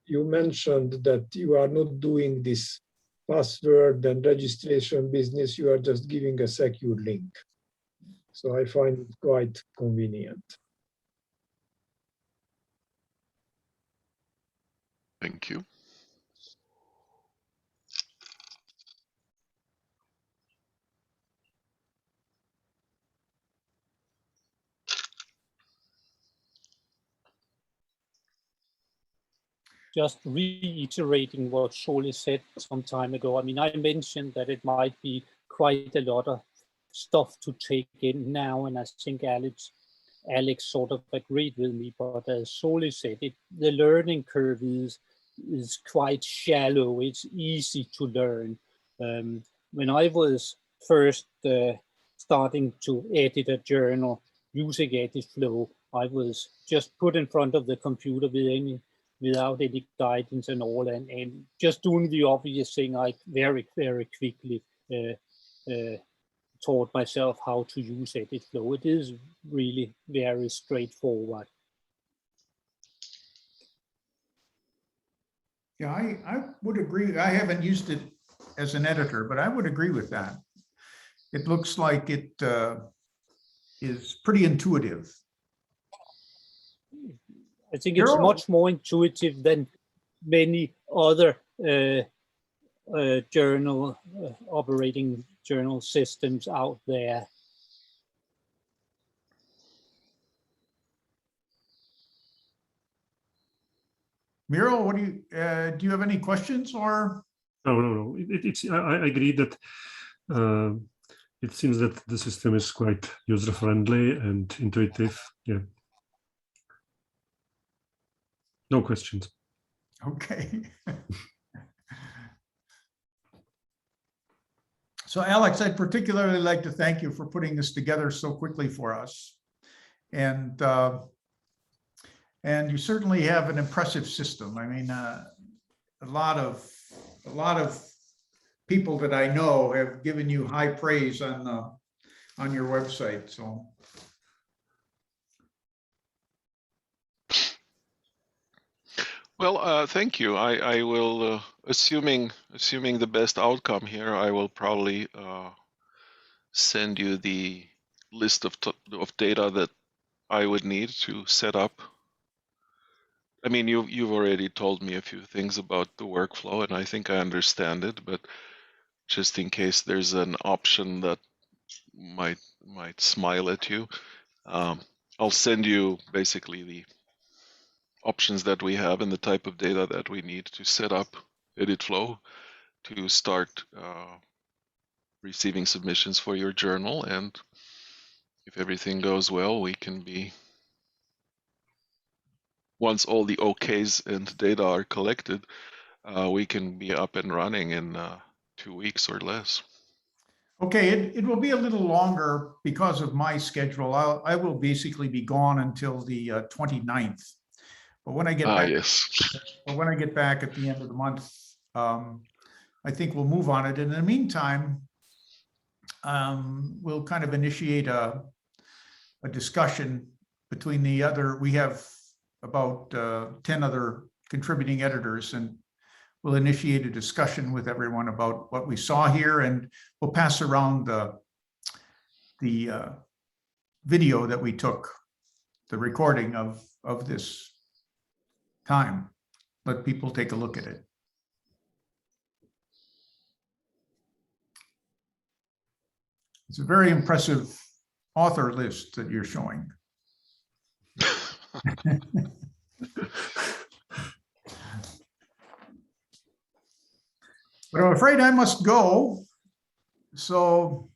you mentioned, that you are not doing this password and registration business, you are just giving a secure link. So I find it quite convenient. Thank you. Just reiterating what Shirley said some time ago. I mean, I mentioned that it might be quite a lot of stuff to take in now, and I think Alex sort of agreed with me. But as Shirley said, the learning curve is quite shallow. It's easy to learn. When I was first starting to edit a journal using EditFlow, I was just put in front of the computer without any guidance and all, and just doing the obvious thing. I very quickly taught myself how to use EditFlow. It is really very straightforward. Yeah, I would agree. I haven't used it as an editor, but I would agree with that. It looks like it is pretty intuitive. I think it's much more intuitive than many other operating journal systems out there. Miro, what do you have any questions or? No. I agree that it seems that the system is quite user-friendly and intuitive. Yeah. No questions. Okay. So Alex, I'd particularly like to thank you for putting this together so quickly for us. And you certainly have an impressive system. I mean, a lot of people that I know have given you high praise on your website. So. Well, thank you. I will, assuming the best outcome here, I will probably send you the list of data that I would need to set up. I mean, you've already told me a few things about the workflow, and I think I understand it. But just in case there's an option that might smile at you, I'll send you basically the options that we have and the type of data that we need to set up EditFlow to start receiving submissions for your journal. And if everything goes well, we can be, once all the OKs and data are collected, we can be up and running in 2 weeks or less. Okay, it will be a little longer because of my schedule. I will basically be gone until the 29th. But when I get back, but when I get back at the end of the month, I think we'll move on it. In the meantime, we'll kind of initiate a discussion between we have about 10 other contributing editors, and we'll initiate a discussion with everyone about what we saw here, and we'll pass around the video that we took, the recording of this time. Let people take a look at it. It's a very impressive author list that you're showing. But I'm afraid I must go. So